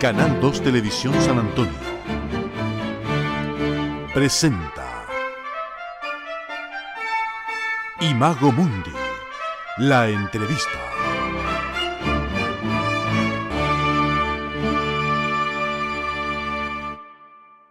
Canal 2 Televisión San Antonio presenta Imago Mundi, la entrevista.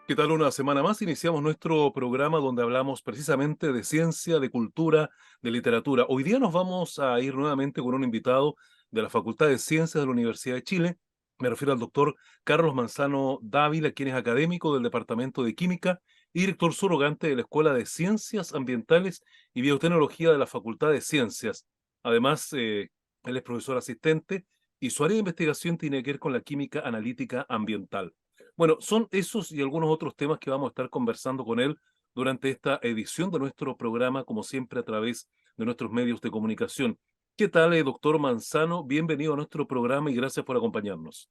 ¿Qué tal? Una semana más iniciamos nuestro programa donde hablamos precisamente de ciencia, de cultura, de literatura. Hoy día nos vamos a ir nuevamente con un invitado de la Facultad de Ciencias de la Universidad de Chile. Me refiero al doctor Carlos Manzano Dávila, quien es académico del Departamento de Química y director surrogante de la Escuela de Ciencias Ambientales y Biotecnología de la Facultad de Ciencias. Además, él es profesor asistente y su área de investigación tiene que ver con la química analítica ambiental. Bueno, son esos y algunos otros temas que vamos a estar conversando con él durante esta edición de nuestro programa, como siempre a través de nuestros medios de comunicación. ¿Qué tal, doctor Manzano? Bienvenido a nuestro programa y gracias por acompañarnos.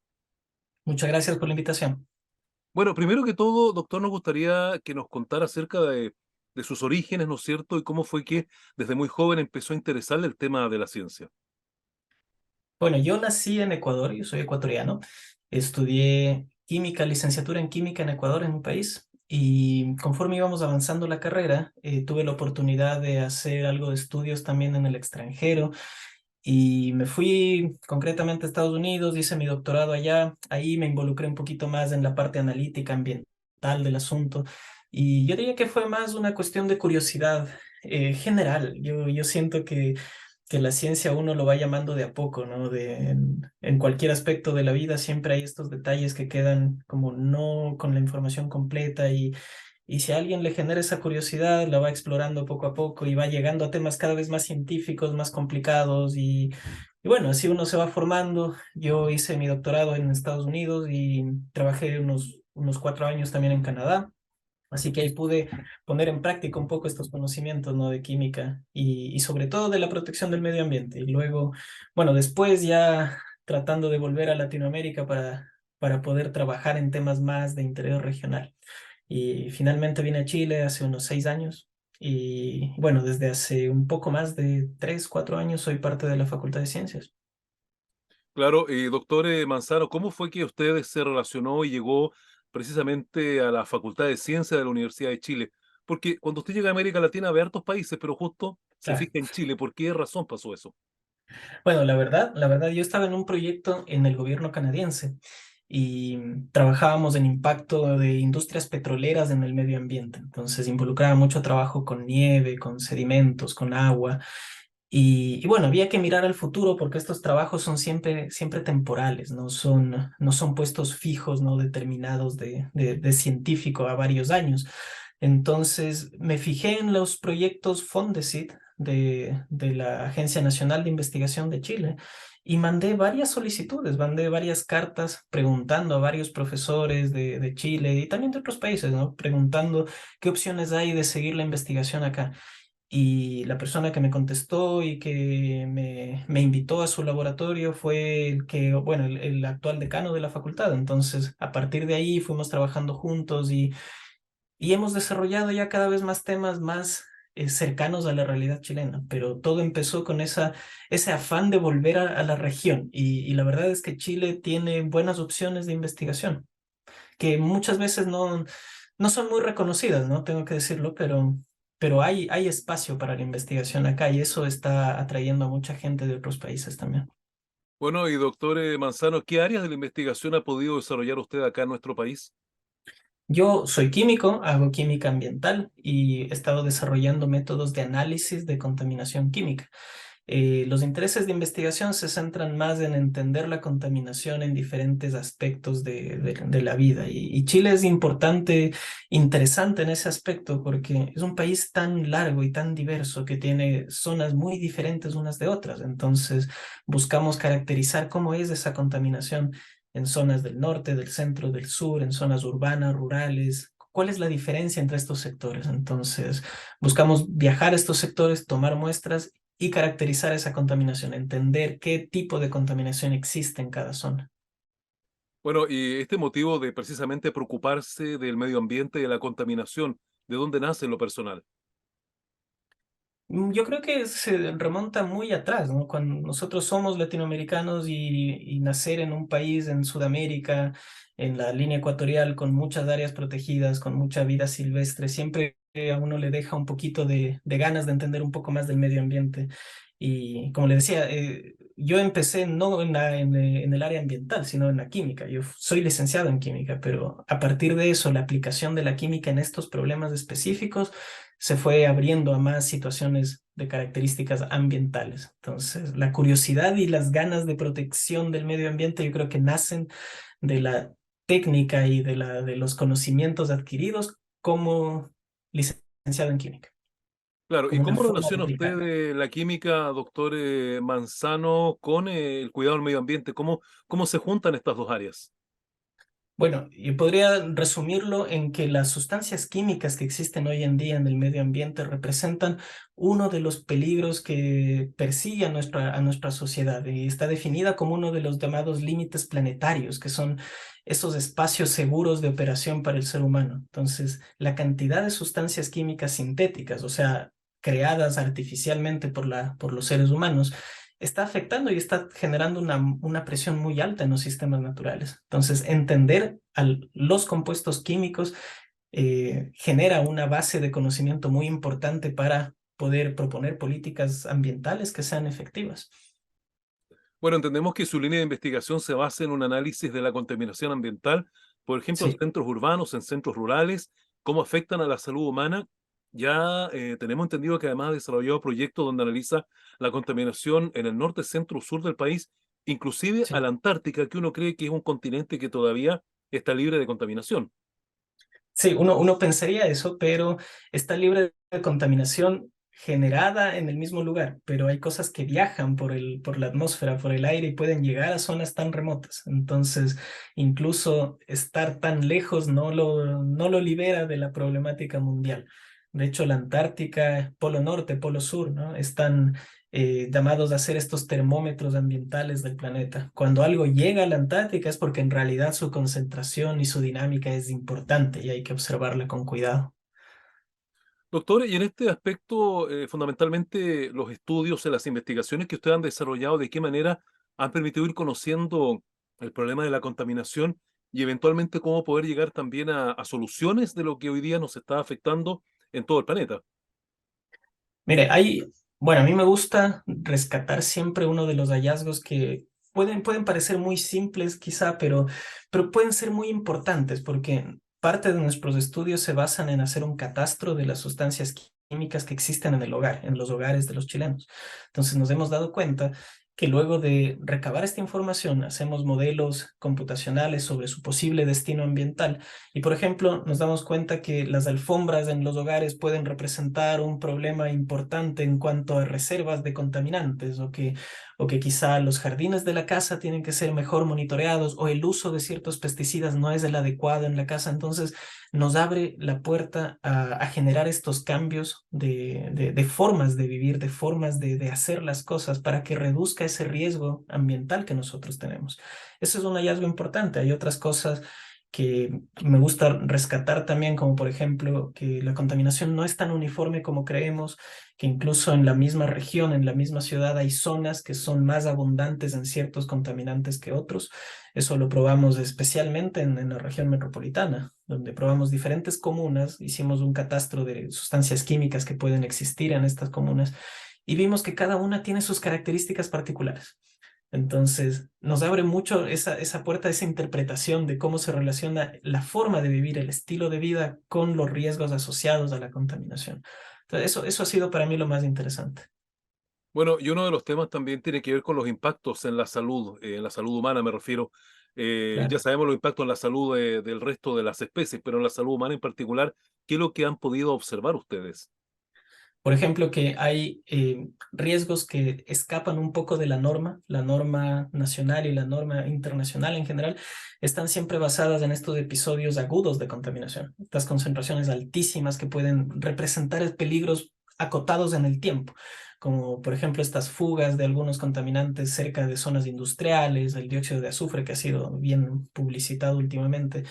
Muchas gracias por la invitación. Bueno, primero que todo, doctor, nos gustaría que nos contara acerca de sus orígenes, ¿no es cierto? Y cómo fue que desde muy joven empezó a interesarle el tema de la ciencia. Bueno, yo nací en Ecuador, yo soy ecuatoriano. Estudié química, licenciatura en química en Ecuador, en mi país. Y conforme íbamos avanzando la carrera, tuve la oportunidad de hacer algo de estudios también en el extranjero. Y me fui concretamente a Estados Unidos, hice mi doctorado allá. Ahí me involucré un poquito más en la parte analítica, ambiental del asunto. Y yo diría que fue más una cuestión de curiosidad general. Yo siento que la ciencia a uno lo va llamando de a poco, ¿no? En cualquier aspecto de la vida siempre hay estos detalles que quedan como no con la información completa y si a alguien le genera esa curiosidad, la va explorando poco a poco y va llegando a temas cada vez más científicos, más complicados y bueno, así uno se va formando. Yo hice mi doctorado en Estados Unidos y trabajé unos 4 años también en Canadá. Así que ahí pude poner en práctica un poco estos conocimientos, ¿no? De química y sobre todo de la protección del medio ambiente. Y luego, bueno, después ya tratando de volver a Latinoamérica para poder trabajar en temas más de interés regional. Y finalmente vine a Chile hace unos 6 años. Y bueno, desde hace un poco más de 3, 4 años soy parte de la Facultad de Ciencias. Claro, doctor Manzano, ¿cómo fue que usted se relacionó y llegó precisamente a la Facultad de Ciencias de la Universidad de Chile? Porque cuando usted llega a América Latina ve hartos países, pero justo se Claro. fija en Chile. ¿Por qué razón pasó eso? Bueno, la verdad, yo estaba en un proyecto en el gobierno canadiense y trabajábamos en impacto de industrias petroleras en el medio ambiente. Entonces involucraba mucho trabajo con nieve, con sedimentos, con agua. Y bueno, había que mirar al futuro porque estos trabajos son siempre temporales, no son puestos fijos, no determinados de científico a varios años. Entonces me fijé en los proyectos Fondesit de la Agencia Nacional de Investigación de Chile y mandé varias solicitudes, mandé varias cartas preguntando a varios profesores de Chile y también de otros países, ¿no? Preguntando qué opciones hay de seguir la investigación acá. Y la persona que me contestó y que me invitó a su laboratorio fue bueno, el actual decano de la facultad. Entonces, a partir de ahí fuimos trabajando juntos y hemos desarrollado ya cada vez más temas más cercanos a la realidad chilena. Pero todo empezó con ese afán de volver a la región. Y la verdad es que Chile tiene buenas opciones de investigación, que muchas veces no son muy reconocidas, ¿no? Tengo que decirlo, pero hay espacio para la investigación acá y eso está atrayendo a mucha gente de otros países también. Bueno, y doctor Manzano, ¿qué áreas de la investigación ha podido desarrollar usted acá en nuestro país? Yo soy químico, hago química ambiental y he estado desarrollando métodos de análisis de contaminación química. Los intereses de investigación se centran más en entender la contaminación en diferentes aspectos de la vida. Y Chile es importante, interesante en ese aspecto porque es un país tan largo y tan diverso que tiene zonas muy diferentes unas de otras. Entonces, buscamos caracterizar cómo es esa contaminación en zonas del norte, del centro, del sur, en zonas urbanas, rurales. ¿Cuál es la diferencia entre estos sectores? Entonces, buscamos viajar a estos sectores, tomar muestras y caracterizar esa contaminación, entender qué tipo de contaminación existe en cada zona. Bueno, y este motivo de precisamente preocuparse del medio ambiente y de la contaminación, ¿de dónde nace en lo personal? Yo creo que se remonta muy atrás, ¿no? Cuando nosotros somos latinoamericanos y nacer en un país en Sudamérica, en la línea ecuatorial, con muchas áreas protegidas, con mucha vida silvestre, siempre a uno le deja un poquito de ganas de entender un poco más del medio ambiente. Y como le decía, yo empecé no en el área ambiental, sino en la química. Yo soy licenciado en química, pero a partir de eso, la aplicación de la química en estos problemas específicos se fue abriendo a más situaciones de características ambientales. Entonces, la curiosidad y las ganas de protección del medio ambiente yo creo que nacen de la técnica y de los conocimientos adquiridos como licenciado en química, Claro, ¿y como una cómo forma de relaciona usted aplicar. la química, doctor Manzano, con el cuidado del medio ambiente? ¿Cómo se juntan estas dos áreas? Bueno, yo podría resumirlo en que las sustancias químicas que existen hoy en día en el medio ambiente representan uno de los peligros que persigue a nuestra sociedad y está definida como uno de los llamados límites planetarios, que son esos espacios seguros de operación para el ser humano. Entonces, la cantidad de sustancias químicas sintéticas, o sea, creadas artificialmente por los seres humanos, está afectando y está generando una presión muy alta en los sistemas naturales. Entonces, entender los compuestos químicos genera una base de conocimiento muy importante para poder proponer políticas ambientales que sean efectivas. Bueno, entendemos que su línea de investigación se basa en un análisis de la contaminación ambiental, por ejemplo, en Sí, centros urbanos, en centros rurales, cómo afectan a la salud humana. Ya tenemos entendido que además ha desarrollado proyectos donde analiza la contaminación en el norte, centro, sur del país, inclusive a sí. la Antártica, que uno cree que es un continente que todavía está libre de contaminación. Sí, uno pensaría eso, pero está libre de contaminación generada en el mismo lugar, pero hay cosas que viajan por la atmósfera, por el aire y pueden llegar a zonas tan remotas. Entonces, incluso estar tan lejos no lo libera de la problemática mundial. De hecho, la Antártica, Polo Norte, Polo Sur, ¿no? Están llamados a hacer estos termómetros ambientales del planeta. Cuando algo llega a la Antártica es porque en realidad su concentración y su dinámica es importante y hay que observarla con cuidado. Doctor, y en este aspecto, fundamentalmente los estudios y las investigaciones que ustedes han desarrollado, ¿de qué manera han permitido ir conociendo el problema de la contaminación y eventualmente cómo poder llegar también a soluciones de lo que hoy día nos está afectando en todo el planeta? Mire, bueno, a mí me gusta rescatar siempre uno de los hallazgos que pueden parecer muy simples quizá, pero pueden ser muy importantes porque parte de nuestros estudios se basan en hacer un catastro de las sustancias químicas que existen en el hogar, en los hogares de los chilenos. Entonces nos hemos dado cuenta que luego de recabar esta información hacemos modelos computacionales sobre su posible destino ambiental y, por ejemplo, nos damos cuenta que las alfombras en los hogares pueden representar un problema importante en cuanto a reservas de contaminantes o que quizá los jardines de la casa tienen que ser mejor monitoreados o el uso de ciertos pesticidas no es el adecuado en la casa. Entonces, nos abre la puerta a generar estos cambios de formas de vivir, de formas de hacer las cosas para que reduzca ese riesgo ambiental que nosotros tenemos. Eso es un hallazgo importante. Hay otras cosas que me gusta rescatar también, como por ejemplo que la contaminación no es tan uniforme como creemos, que incluso en la misma región, en la misma ciudad, hay zonas que son más abundantes en ciertos contaminantes que otros. Eso lo probamos especialmente en la región metropolitana, donde probamos diferentes comunas, hicimos un catastro de sustancias químicas que pueden existir en estas comunas y vimos que cada una tiene sus características particulares. Entonces, nos abre mucho esa puerta, esa interpretación de cómo se relaciona la forma de vivir, el estilo de vida con los riesgos asociados a la contaminación. Entonces, eso ha sido para mí lo más interesante. Bueno, y uno de los temas también tiene que ver con los impactos en la salud humana me refiero. Ya Claro. sabemos los impactos en la salud del resto de las especies, pero en la salud humana en particular, ¿qué es lo que han podido observar ustedes? Por ejemplo, que hay riesgos que escapan un poco de la norma nacional y la norma internacional en general, están siempre basadas en estos episodios agudos de contaminación, estas concentraciones altísimas que pueden representar peligros acotados en el tiempo, como por ejemplo estas fugas de algunos contaminantes cerca de zonas industriales, el dióxido de azufre que ha sido bien publicitado últimamente.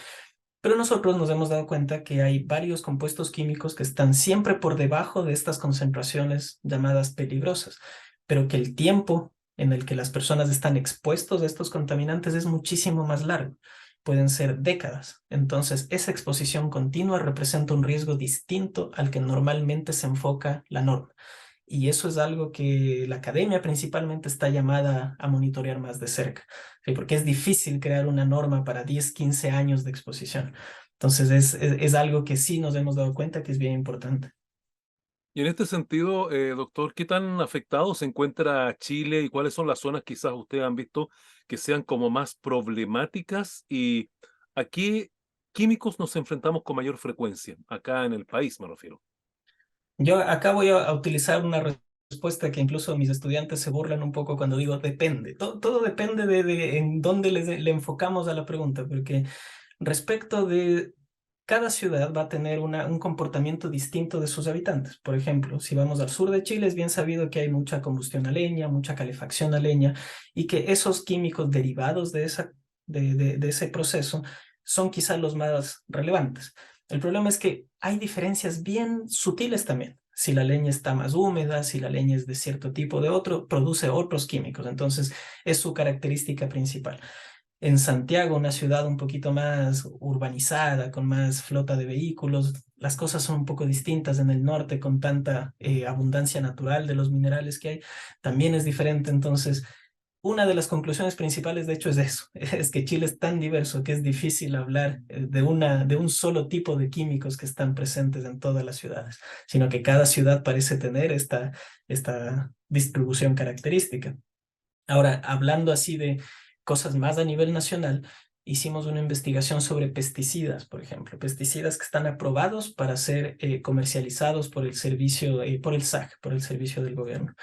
Pero nosotros nos hemos dado cuenta que hay varios compuestos químicos que están siempre por debajo de estas concentraciones llamadas peligrosas, pero que el tiempo en el que las personas están expuestos a estos contaminantes es muchísimo más largo. Pueden ser décadas. Entonces, esa exposición continua representa un riesgo distinto al que normalmente se enfoca la norma. Y eso es algo que la academia principalmente está llamada a monitorear más de cerca, ¿sí? Porque es difícil crear una norma para 10, 15 años de exposición. Entonces es algo que sí nos hemos dado cuenta que es bien importante. Y en este sentido, doctor, ¿qué tan afectado se encuentra Chile y cuáles son las zonas quizás ustedes han visto que sean como más problemáticas y a qué químicos nos enfrentamos con mayor frecuencia? Acá en el país me refiero. Yo acá voy a utilizar una respuesta que incluso mis estudiantes se burlan un poco cuando digo depende. Todo depende de en dónde le enfocamos a la pregunta, porque respecto de cada ciudad va a tener un comportamiento distinto de sus habitantes. Por ejemplo, si vamos al sur de Chile, es bien sabido que hay mucha combustión a leña, mucha calefacción a leña, y que esos químicos derivados de ese proceso son quizás los más relevantes. El problema es que hay diferencias bien sutiles también. Si la leña está más húmeda, si la leña es de cierto tipo de otro, produce otros químicos. Entonces, es su característica principal. En Santiago, una ciudad un poquito más urbanizada, con más flota de vehículos, las cosas son un poco distintas. En el norte, con tanta abundancia natural de los minerales que hay, también es diferente. Entonces, una de las conclusiones principales, de hecho, es eso, es que Chile es tan diverso que es difícil hablar de un solo tipo de químicos que están presentes en todas las ciudades, sino que cada ciudad parece tener esta distribución característica. Ahora, hablando así de cosas más a nivel nacional, hicimos una investigación sobre pesticidas, por ejemplo, pesticidas que están aprobados para ser comercializados por el servicio, por el SAC, por el servicio del gobierno.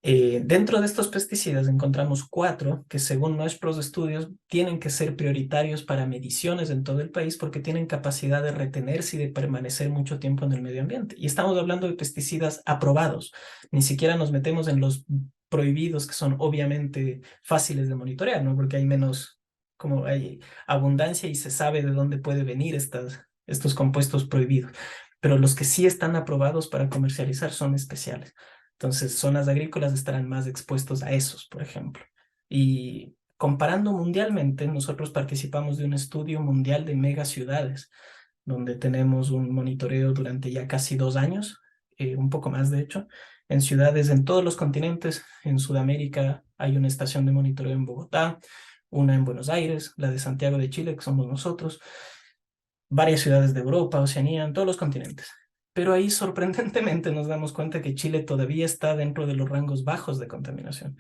Dentro de estos pesticidas encontramos 4 que según nuestros estudios tienen que ser prioritarios para mediciones en todo el país porque tienen capacidad de retenerse y de permanecer mucho tiempo en el medio ambiente. Y estamos hablando de pesticidas aprobados. Ni siquiera nos metemos en los prohibidos que son obviamente fáciles de monitorear, ¿no? Porque hay menos, como hay abundancia y se sabe de dónde puede venir estos compuestos prohibidos. Pero los que sí están aprobados para comercializar son especiales. Entonces, zonas agrícolas estarán más expuestos a esos, por ejemplo. Y comparando mundialmente, nosotros participamos de un estudio mundial de megaciudades, donde tenemos un monitoreo durante ya casi 2 años, un poco más de hecho, en ciudades en todos los continentes. En Sudamérica hay una estación de monitoreo en Bogotá, una en Buenos Aires, la de Santiago de Chile, que somos nosotros, varias ciudades de Europa, Oceanía, en todos los continentes. Pero ahí sorprendentemente nos damos cuenta que Chile todavía está dentro de los rangos bajos de contaminación,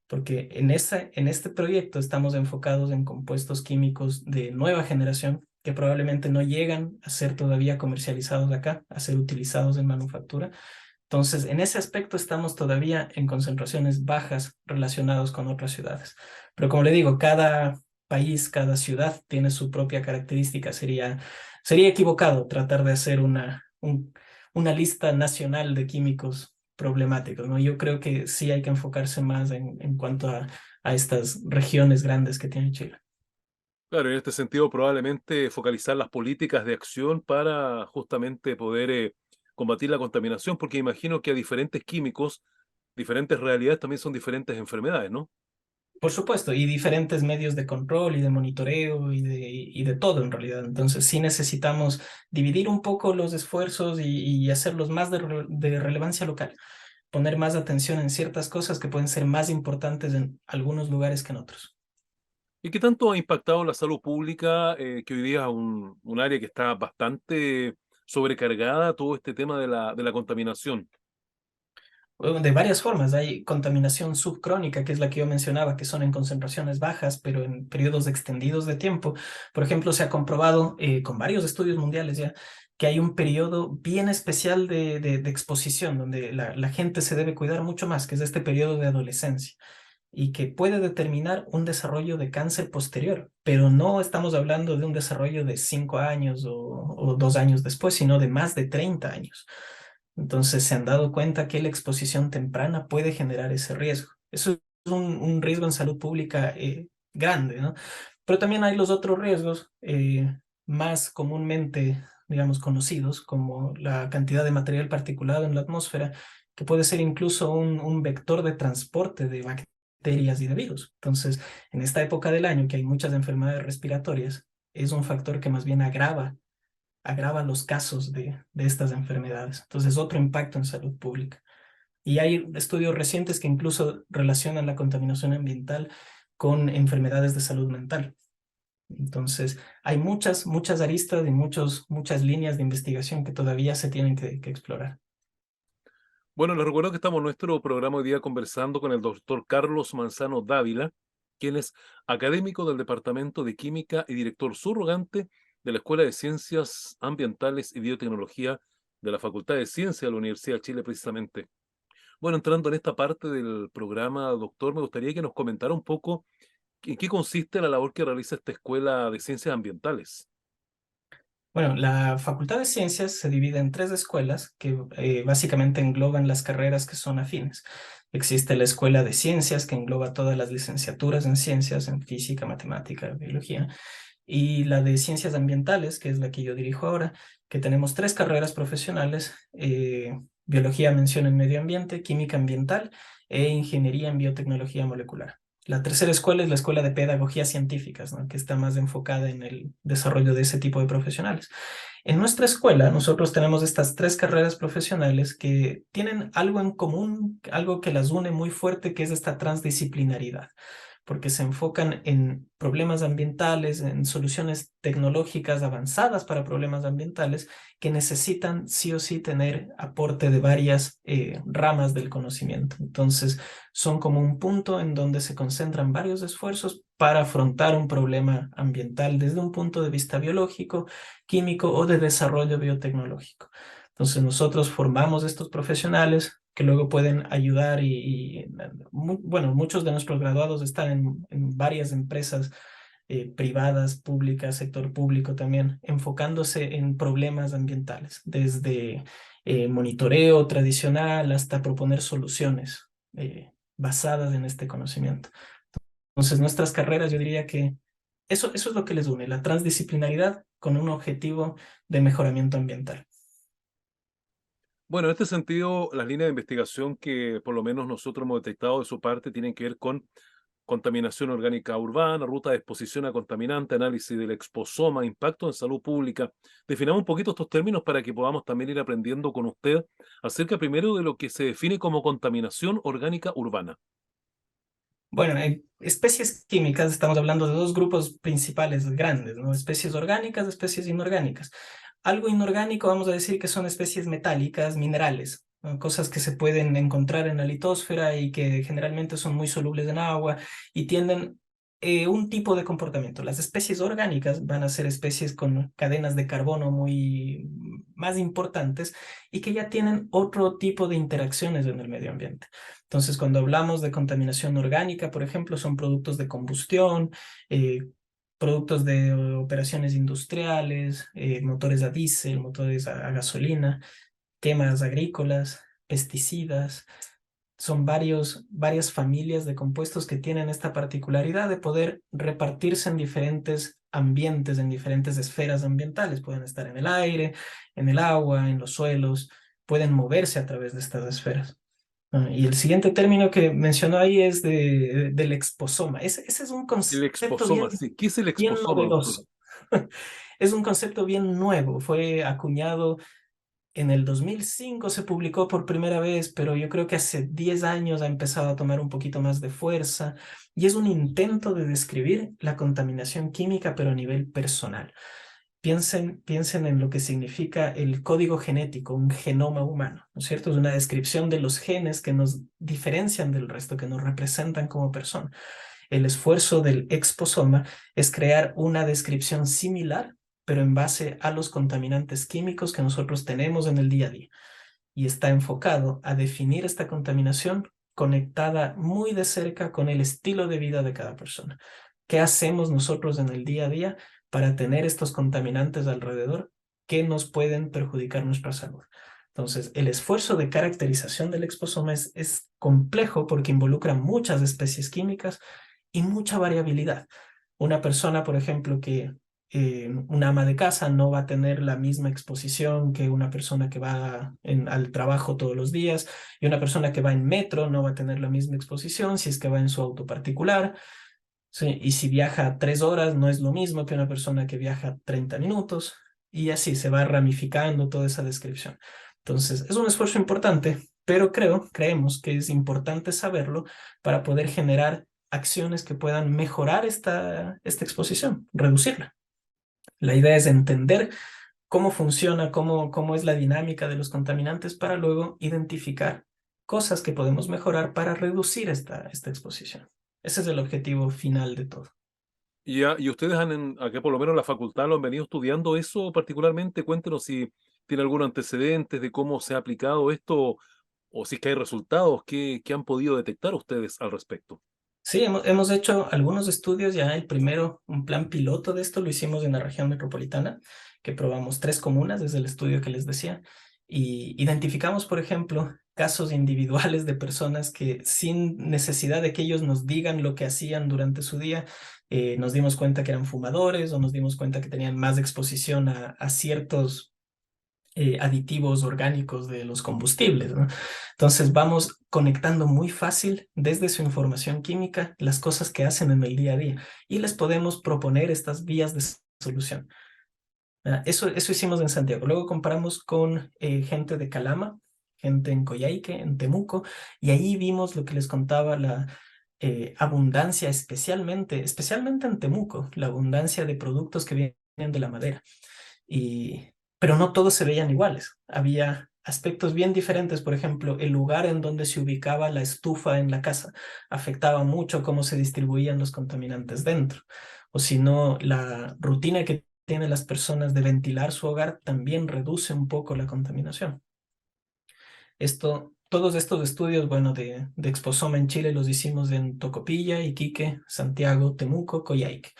porque en este proyecto estamos enfocados en compuestos químicos de nueva generación que probablemente no llegan a ser todavía comercializados acá, a ser utilizados en manufactura. Entonces, en ese aspecto estamos todavía en concentraciones bajas relacionados con otras ciudades. Pero como le digo, cada país, cada ciudad tiene su propia característica. Sería equivocado tratar de hacer una lista nacional de químicos problemáticos, ¿no? Yo creo que sí hay que enfocarse más en cuanto a estas regiones grandes que tiene Chile. Claro, en este sentido probablemente focalizar las políticas de acción para justamente poder combatir la contaminación, porque imagino que a diferentes químicos, diferentes realidades también son diferentes enfermedades, ¿no? Por supuesto, y diferentes medios de control y de monitoreo y de todo en realidad. Entonces sí necesitamos dividir un poco los esfuerzos y hacerlos más de relevancia local, poner más atención en ciertas cosas que pueden ser más importantes en algunos lugares que en otros. ¿Y qué tanto ha impactado la salud pública, que hoy día es un área que está bastante sobrecargada, todo este tema de la contaminación? Bueno, de varias formas. Hay contaminación subcrónica, que es la que yo mencionaba, que son en concentraciones bajas, pero en periodos extendidos de tiempo. Por ejemplo, se ha comprobado con varios estudios mundiales ya que hay un periodo bien especial de exposición, donde la gente se debe cuidar mucho más, que es este periodo de adolescencia, y que puede determinar un desarrollo de cáncer posterior, pero no estamos hablando de un desarrollo de 5 años o 2 años después, sino de más de 30 años. Entonces se han dado cuenta que la exposición temprana puede generar ese riesgo. Eso es un riesgo en salud pública grande, ¿no? Pero también hay los otros riesgos más comúnmente, digamos, conocidos, como la cantidad de material particulado en la atmósfera, que puede ser incluso un vector de transporte de bacterias y de virus. Entonces, en esta época del año que hay muchas enfermedades respiratorias, es un factor que más bien agrava los casos de estas enfermedades. Entonces, otro impacto en salud pública. Y hay estudios recientes que incluso relacionan la contaminación ambiental con enfermedades de salud mental. Entonces, hay muchas aristas y muchas líneas de investigación que todavía se tienen que explorar. Bueno, les recuerdo que estamos en nuestro programa hoy día conversando con el doctor Carlos Manzano Dávila, quien es académico del Departamento de Química y director subrogante de la Escuela de Ciencias Ambientales y Biotecnología de la Facultad de Ciencias de la Universidad de Chile, precisamente. Bueno, entrando en esta parte del programa, doctor, me gustaría que nos comentara un poco en qué consiste la labor que realiza esta Escuela de Ciencias Ambientales. Bueno, la Facultad de Ciencias se divide en tres escuelas que básicamente engloban las carreras que son afines. Existe la Escuela de Ciencias, que engloba todas las licenciaturas en ciencias, en física, matemática, biología, y la de Ciencias Ambientales, que es la que yo dirijo ahora, que tenemos tres carreras profesionales, Biología, Mención en Medio Ambiente, Química Ambiental e Ingeniería en Biotecnología Molecular. La tercera escuela es la Escuela de Pedagogías Científicas, ¿no? Que está más enfocada en el desarrollo de ese tipo de profesionales. En nuestra escuela, nosotros tenemos estas tres carreras profesionales que tienen algo en común, algo que las une muy fuerte, que es esta transdisciplinaridad, porque se enfocan en problemas ambientales, en soluciones tecnológicas avanzadas para problemas ambientales que necesitan sí o sí tener aporte de varias ramas del conocimiento. Entonces, son como un punto en donde se concentran varios esfuerzos para afrontar un problema ambiental desde un punto de vista biológico, químico o de desarrollo biotecnológico. Entonces, nosotros formamos estos profesionales que luego pueden ayudar bueno, muchos de nuestros graduados están en varias empresas privadas, públicas, sector público también, enfocándose en problemas ambientales, desde monitoreo tradicional hasta proponer soluciones basadas en este conocimiento. Entonces, nuestras carreras, yo diría que eso es lo que les une, la transdisciplinaridad con un objetivo de mejoramiento ambiental. Bueno, en este sentido, las líneas de investigación que por lo menos nosotros hemos detectado de su parte tienen que ver con contaminación orgánica urbana, ruta de exposición a contaminante, análisis del exposoma, impacto en salud pública. Definamos un poquito estos términos para que podamos también ir aprendiendo con usted acerca primero de lo que se define como contaminación orgánica urbana. Bueno, en especies químicas estamos hablando de dos grupos principales grandes, ¿no? Especies orgánicas, especies inorgánicas. Algo inorgánico, vamos a decir que son especies metálicas, minerales, ¿no? Cosas que se pueden encontrar en la litosfera y que generalmente son muy solubles en agua y tienden un tipo de comportamiento. Las especies orgánicas van a ser especies con cadenas de carbono muy más importantes y que ya tienen otro tipo de interacciones en el medio ambiente. Entonces, cuando hablamos de contaminación orgánica, por ejemplo, son productos de combustión, productos de operaciones industriales, motores a diésel, motores a gasolina, quemas agrícolas, pesticidas. Son varias familias de compuestos que tienen esta particularidad de poder repartirse en diferentes ambientes, en diferentes esferas ambientales. Pueden estar en el aire, en el agua, en los suelos, pueden moverse a través de estas esferas. Y el siguiente término que mencionó ahí es del exposoma. Ese es un El concepto exposoma, sí. ¿Qué es el bien exposoma, doctor? novedoso. Es un concepto bien nuevo. Fue acuñado en el 2005, se publicó por primera vez, pero yo creo que hace 10 años ha empezado a tomar un poquito más de fuerza y es un intento de describir la contaminación química, pero a nivel personal. Piensen en lo que significa el código genético, un genoma humano, ¿no es cierto? Es una descripción de los genes que nos diferencian del resto, que nos representan como persona. El esfuerzo del exposoma es crear una descripción similar, pero en base a los contaminantes químicos que nosotros tenemos en el día a día. Y está enfocado a definir esta contaminación conectada muy de cerca con el estilo de vida de cada persona. ¿Qué hacemos nosotros en el día a día para tener estos contaminantes alrededor que nos pueden perjudicar nuestra salud? Entonces, el esfuerzo de caracterización del exposoma es complejo porque involucra muchas especies químicas y mucha variabilidad. Una persona, por ejemplo, que una ama de casa no va a tener la misma exposición que una persona que va al trabajo todos los días, y una persona que va en metro no va a tener la misma exposición si es que va en su auto particular. Sí, y si viaja 3 horas, no es lo mismo que una persona que viaja 30 minutos, y así se va ramificando toda esa descripción. Entonces, es un esfuerzo importante, pero creemos que es importante saberlo para poder generar acciones que puedan mejorar esta exposición, reducirla. La idea es entender cómo funciona, cómo es la dinámica de los contaminantes para luego identificar cosas que podemos mejorar para reducir esta exposición. Ese es el objetivo final de todo. Y ustedes acá por lo menos en la facultad lo han venido estudiando eso particularmente. Cuéntenos si tiene algún antecedente de cómo se ha aplicado esto o si es que hay resultados que han podido detectar ustedes al respecto. Sí, hemos hecho algunos estudios ya. El primero, un plan piloto de esto, lo hicimos en la región metropolitana, que probamos 3 comunas desde el estudio que les decía, y identificamos, por ejemplo, casos individuales de personas que sin necesidad de que ellos nos digan lo que hacían durante su día, nos dimos cuenta que eran fumadores o nos dimos cuenta que tenían más exposición a ciertos aditivos orgánicos de los combustibles, ¿no? Entonces vamos conectando muy fácil desde su información química las cosas que hacen en el día a día, y les podemos proponer estas vías de solución. Eso hicimos en Santiago. Luego comparamos con gente de Calama, gente en Coyhaique, en Temuco, y ahí vimos lo que les contaba, la abundancia, especialmente en Temuco, la abundancia de productos que vienen de la madera. Pero no todos se veían iguales. Había aspectos bien diferentes. Por ejemplo, el lugar en donde se ubicaba la estufa en la casa afectaba mucho cómo se distribuían los contaminantes dentro. O si no, la rutina que tienen las personas de ventilar su hogar también reduce un poco la contaminación. Todos estos estudios, bueno, de exposoma en Chile los hicimos en Tocopilla, Iquique, Santiago, Temuco, Coyhaique,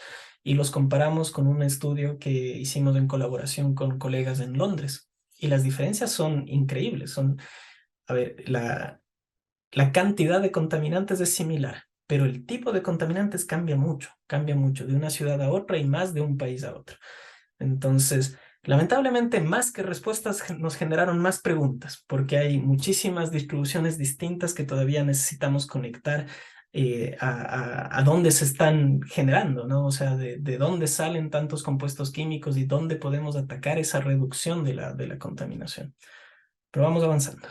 y los comparamos con un estudio que hicimos en colaboración con colegas en Londres. Y las diferencias son increíbles. A ver, la cantidad de contaminantes es similar, pero el tipo de contaminantes cambia mucho de una ciudad a otra y más de un país a otro. Entonces, lamentablemente, más que respuestas, nos generaron más preguntas, porque hay muchísimas distribuciones distintas que todavía necesitamos conectar a dónde se están generando, ¿no? O sea, de dónde salen tantos compuestos químicos y dónde podemos atacar esa reducción de la contaminación. Pero vamos avanzando.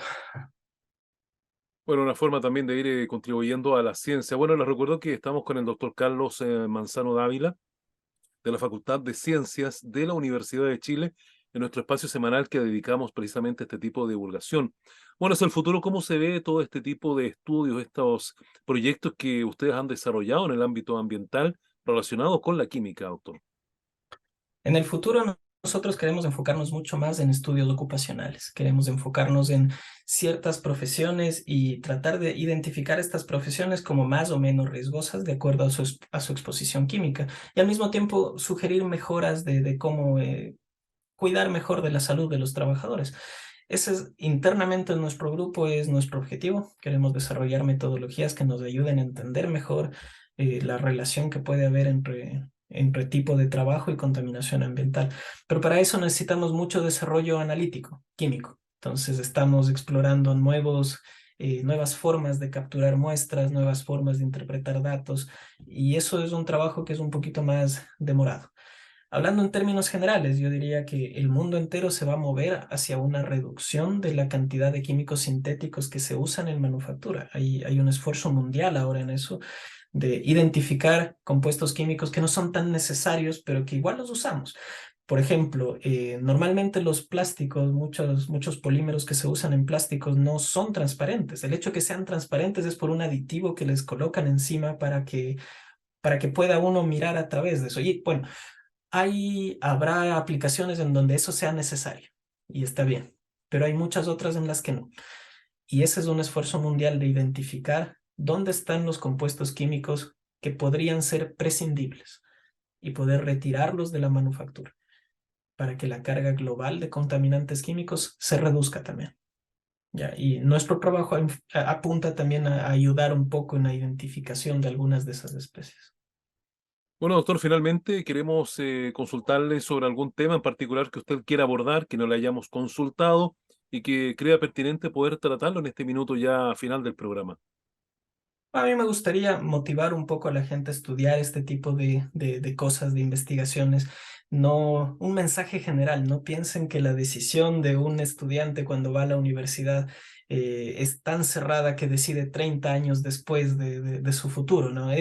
Bueno, una forma también de ir contribuyendo a la ciencia. Bueno, les recuerdo que estamos con el doctor Carlos Manzano Dávila, de la Facultad de Ciencias de la Universidad de Chile, en nuestro espacio semanal que dedicamos precisamente a este tipo de divulgación. Bueno, hacia el futuro, ¿cómo se ve todo este tipo de estudios, estos proyectos que ustedes han desarrollado en el ámbito ambiental relacionados con la química, doctor? En el futuro nosotros queremos enfocarnos mucho más en estudios ocupacionales. Queremos enfocarnos en ciertas profesiones y tratar de identificar estas profesiones como más o menos riesgosas de acuerdo a su exposición química, y al mismo tiempo sugerir mejoras de cómo cuidar mejor de la salud de los trabajadores. Ese es internamente en nuestro grupo, es nuestro objetivo. Queremos desarrollar metodologías que nos ayuden a entender mejor la relación que puede haber entre tipo de trabajo y contaminación ambiental. Pero para eso necesitamos mucho desarrollo analítico, químico. Entonces estamos explorando nuevas formas de capturar muestras, nuevas formas de interpretar datos, y eso es un trabajo que es un poquito más demorado. Hablando en términos generales, yo diría que el mundo entero se va a mover hacia una reducción de la cantidad de químicos sintéticos que se usan en manufactura. Hay un esfuerzo mundial ahora en eso, de identificar compuestos químicos que no son tan necesarios, pero que igual los usamos. Por ejemplo, normalmente los plásticos, muchos polímeros que se usan en plásticos no son transparentes. El hecho de que sean transparentes es por un aditivo que les colocan encima para que pueda uno mirar a través de eso. Y bueno, habrá aplicaciones en donde eso sea necesario y está bien, pero hay muchas otras en las que no. Y ese es un esfuerzo mundial de identificar dónde están los compuestos químicos que podrían ser prescindibles y poder retirarlos de la manufactura para que la carga global de contaminantes químicos se reduzca también. ¿Ya? Y nuestro trabajo apunta también a ayudar un poco en la identificación de algunas de esas especies. Bueno, doctor, finalmente queremos consultarle sobre algún tema en particular que usted quiera abordar, que no le hayamos consultado y que crea pertinente poder tratarlo en este minuto ya final del programa. A mí me gustaría motivar un poco a la gente a estudiar este tipo de cosas, de investigaciones. No, un mensaje general, no piensen que la decisión de un estudiante cuando va a la universidad es tan cerrada que decide 30 años después de su futuro, ¿no?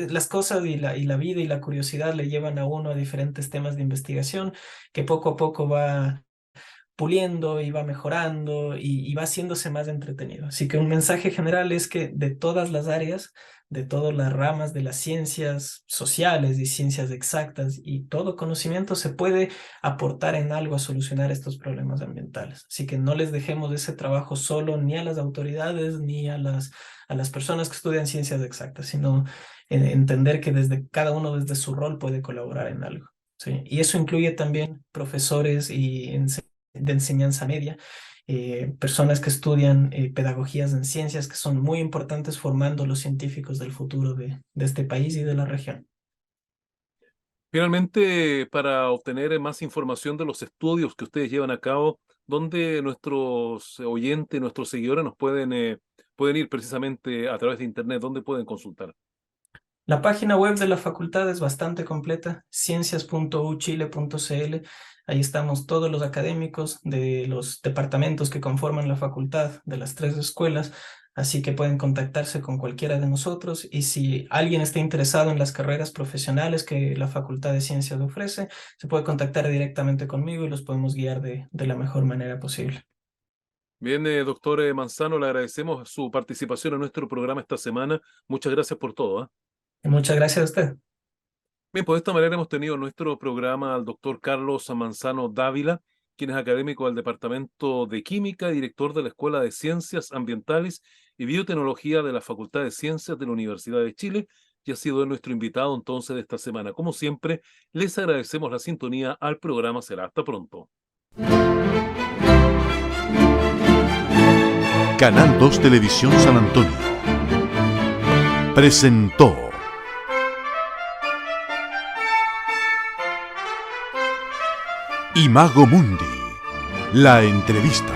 Las cosas y la vida y la curiosidad le llevan a uno a diferentes temas de investigación que poco a poco va puliendo y va mejorando y va haciéndose más entretenido. Así que un mensaje general es que de todas las áreas, de todas las ramas de las ciencias sociales y ciencias exactas y todo conocimiento se puede aportar en algo a solucionar estos problemas ambientales. Así que no les dejemos ese trabajo solo ni a las autoridades ni a las personas que estudian ciencias exactas, sino entender que desde cada uno desde su rol puede colaborar en algo. Sí, y eso incluye también profesores y de enseñanza media, personas que estudian pedagogías en ciencias que son muy importantes formando los científicos del futuro de este país y de la región. Finalmente, para obtener más información de los estudios que ustedes llevan a cabo, ¿dónde nuestros oyentes, nuestros seguidores pueden ir precisamente a través de Internet? ¿Dónde pueden consultar? La página web de la facultad es bastante completa, ciencias.uchile.cl. Ahí estamos todos los académicos de los departamentos que conforman la facultad de las tres escuelas, así que pueden contactarse con cualquiera de nosotros. Y si alguien está interesado en las carreras profesionales que la Facultad de Ciencias ofrece, se puede contactar directamente conmigo y los podemos guiar de la mejor manera posible. Bien, doctor Manzano, le agradecemos su participación en nuestro programa esta semana. Muchas gracias por todo, ¿ah? Y muchas gracias a usted. Bien, pues de esta manera hemos tenido en nuestro programa al doctor Carlos Manzano Dávila, quien es académico del Departamento de Química y director de la Escuela de Ciencias Ambientales y Biotecnología de la Facultad de Ciencias de la Universidad de Chile, y ha sido nuestro invitado entonces de esta semana. Como siempre, les agradecemos la sintonía al programa. Será hasta pronto. Canal 2 Televisión San Antonio presentó Imago Mundi, la entrevista.